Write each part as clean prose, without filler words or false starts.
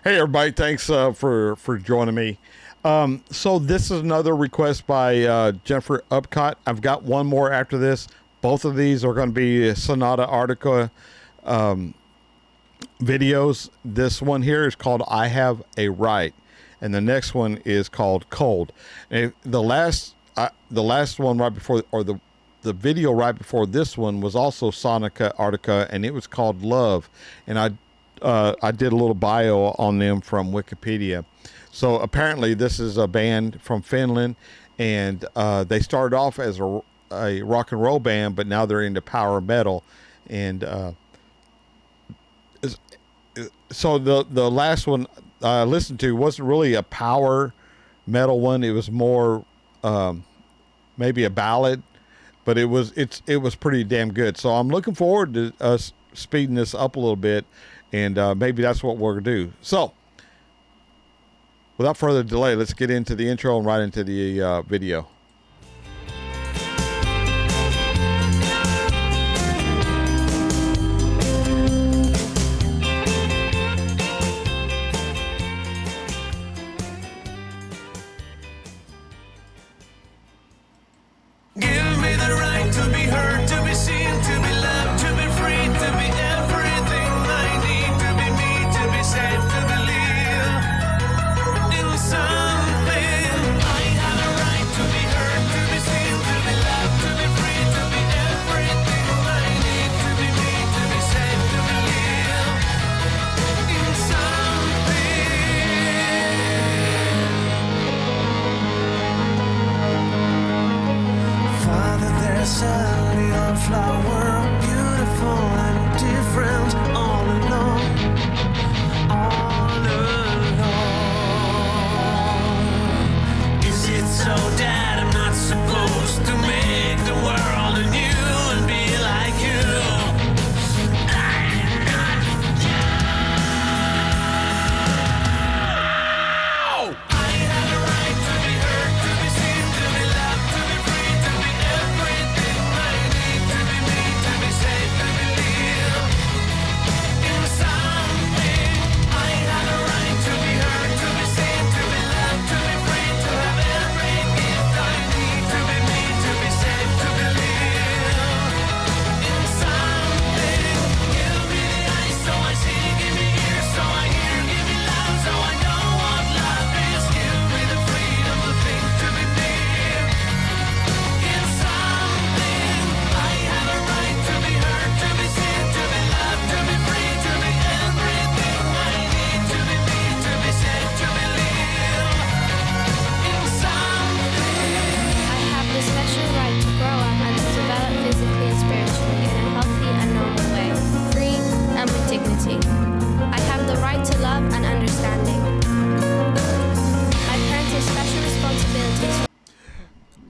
Hey everybody, thanks for joining me. So this is another request by Jennifer Upcott. I've got one more after this. Both of these are going to be SONATA ARCTICA videos. This one here is called "I Have a Right," and the next one is called "Cold." And the last one right before, or the video right before this one was also SONATA ARCTICA, and it was called "Love." And I did a little bio on them from Wikipedia. So apparently this is a band from Finland, and they started off as a rock and roll band, but now they're into power metal. And so the last one I listened to wasn't really a power metal one. It was more maybe a ballad, but it was pretty damn good. So I'm looking forward to us speeding this up a little bit, and maybe that's what we're gonna do. So without further delay, let's get into the intro and right into the video.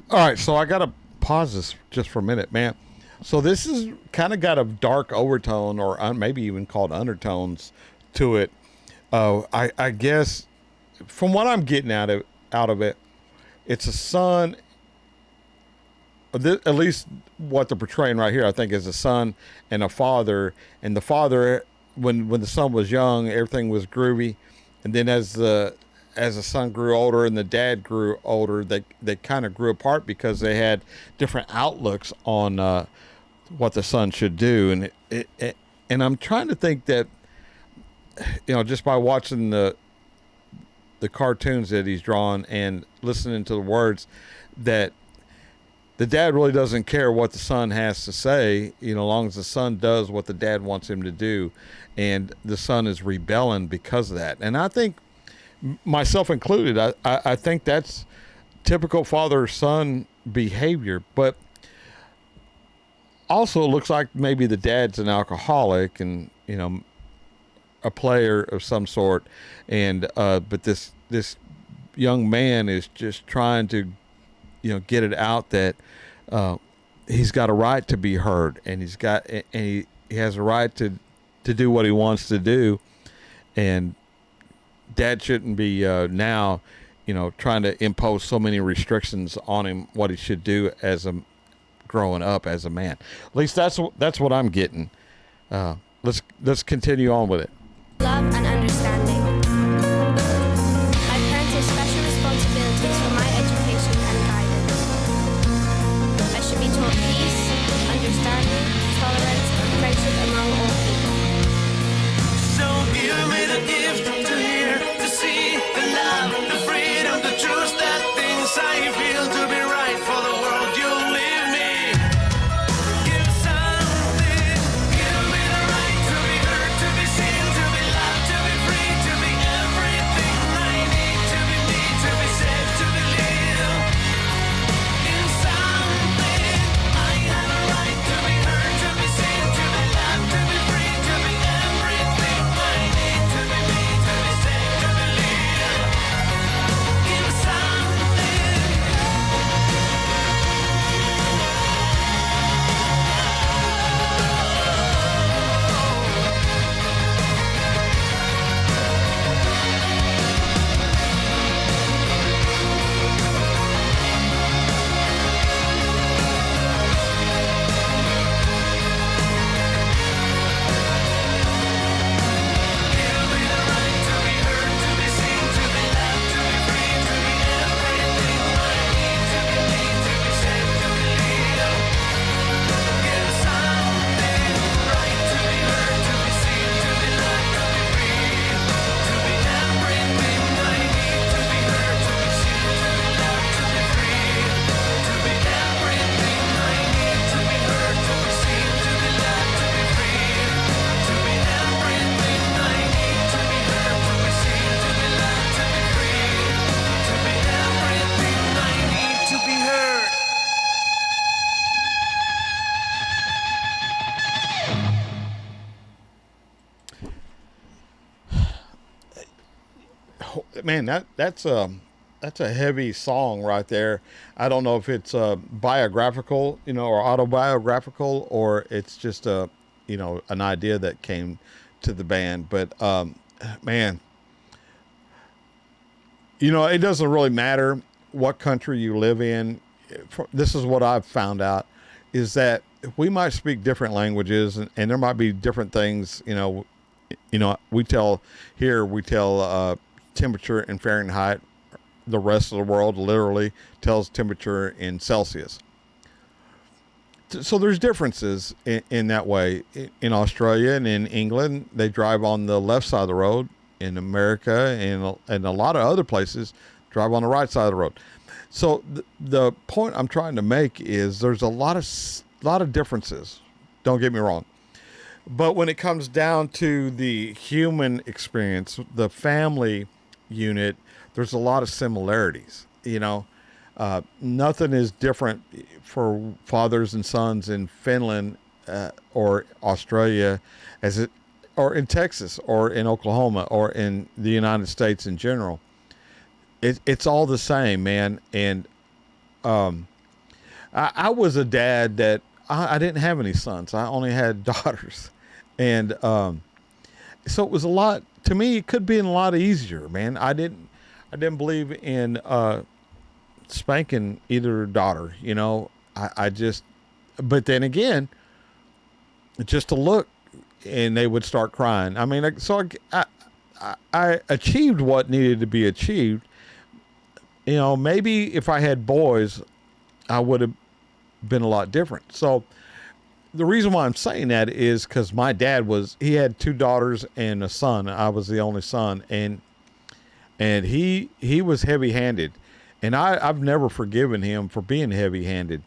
All right, so I got to pause this just for a minute, man. So this is kind of got a dark overtone, or maybe even called undertones to it. I guess from what I'm getting out of it, it's a son. At least what they're portraying right here, I think, is a son and a father. And the father, when the son was young, everything was groovy, and then as the son grew older and the dad grew older, they kind of grew apart because they had different outlooks on what the son should do. And I'm trying to think that, just by watching the cartoons that he's drawn and listening to the words, that the dad really doesn't care what the son has to say, as long as the son does what the dad wants him to do. And the son is rebelling because of that. And I think, myself included, I think that's typical father-son behavior. But also it looks like maybe the dad's an alcoholic and, a player of some sort. And but this young man is just trying to, get it out that he's got a right to be heard, and he has a right to do what he wants to do. And dad shouldn't be now, trying to impose so many restrictions on him what he should do as growing up as a man. At least that's what I'm getting. Let's continue on with it. Love and understanding. Man, that's a heavy song right there. I don't know if it's biographical, or autobiographical, or it's just an idea that came to the band. But man, it doesn't really matter what country you live in. This is what I've found out is that we might speak different languages, and there might be different things. We tell temperature in Fahrenheit. The rest of the world literally tells temperature in Celsius. So there's differences in that way. In Australia and in England, they drive on the left side of the road. In America and a lot of other places, drive on the right side of the road. So the point I'm trying to make is there's a lot of differences. Don't get me wrong. But when it comes down to the human experience, the family unit, there's a lot of similarities. Nothing is different for fathers and sons in Finland or Australia or in Texas or in Oklahoma or in the United States in general. It's all the same, man. And I was a dad that I didn't have any sons. I only had daughters. And so it was a lot, to me, it could be a lot easier, man. I didn't believe in spanking either daughter, I just, but then again, just to look, and they would start crying. I mean, so I achieved what needed to be achieved. Maybe if I had boys, I would have been a lot different. So the reason why I'm saying that is because my dad he had two daughters and a son. I was the only son, and he was heavy-handed, and I've never forgiven him for being heavy-handed.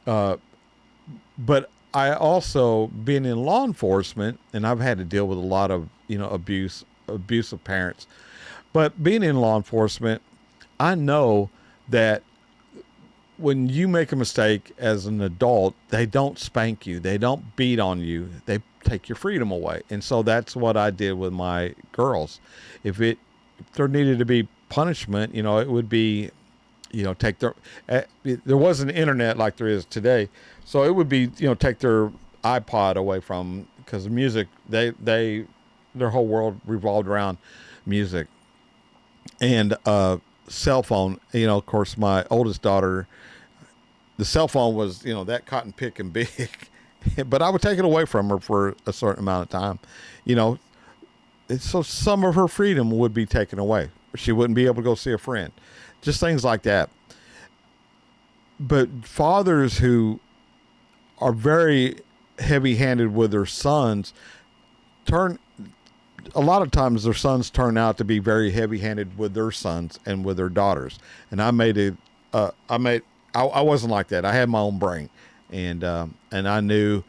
But I also been in law enforcement, and I've had to deal with a lot of abusive parents. But being in law enforcement, I know that when you make a mistake as an adult, they don't spank you, they don't beat on you, they take your freedom away. And so that's what I did with my girls. If there needed to be punishment, it would be, take their, there wasn't internet like there is today. So it would be, take their iPod away from, because music, their whole world revolved around music. And cell phone, of course, my oldest daughter, the cell phone was, that cotton picking big, but I would take it away from her for a certain amount of time, so some of her freedom would be taken away. She wouldn't be able to go see a friend, just things like that. But fathers who are very heavy-handed with their sons a lot of times their sons turn out to be very heavy-handed with their sons and with their daughters. And I wasn't like that. I had my own brain, and I knew.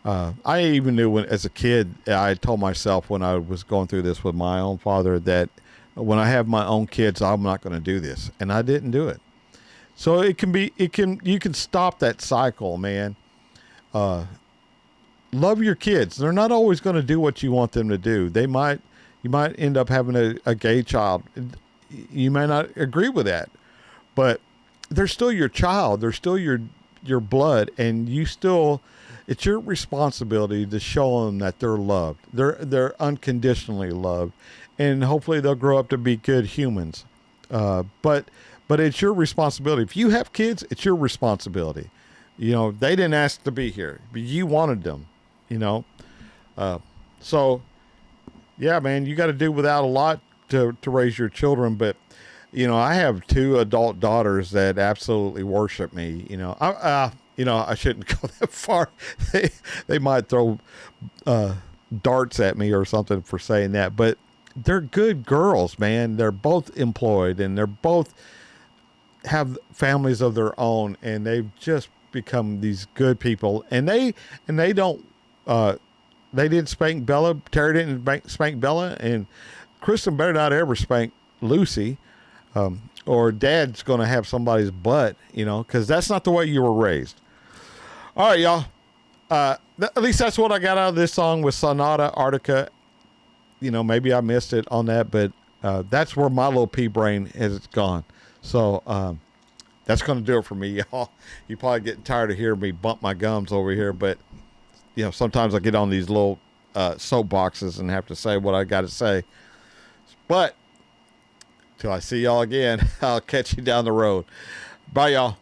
I even knew as a kid, I told myself when I was going through this with my own father that when I have my own kids, I'm not going to do this, and I didn't do it. So you can stop that cycle, man. Love your kids. They're not always going to do what you want them to do. You might end up having a gay child. You may not agree with that, but they're still your child. They're still your blood, and it's your responsibility to show them that they're loved. They're unconditionally loved, and hopefully they'll grow up to be good humans. But it's your responsibility. If you have kids, it's your responsibility. They didn't ask to be here, but you wanted them. So yeah, man, you got to do without a lot to raise your children, but. I have two adult daughters that absolutely worship me. I shouldn't go that far. They might throw darts at me or something for saying that, but they're good girls, man. They're both employed, and they're both have families of their own, and they've just become these good people. And they don't. They didn't spank Bella. Terry didn't spank Bella, and Kristen better not ever spank Lucy. Or dad's going to have somebody's butt, because that's not the way you were raised. All right, y'all. At least that's what I got out of this song with Sonata, ARCTICA. Maybe I missed it on that, but that's where my little pea brain has gone. So that's going to do it for me, y'all. You probably getting tired of hearing me bump my gums over here, but sometimes I get on these little soapboxes and have to say what I got to say. But till I see y'all again, I'll catch you down the road. Bye, y'all.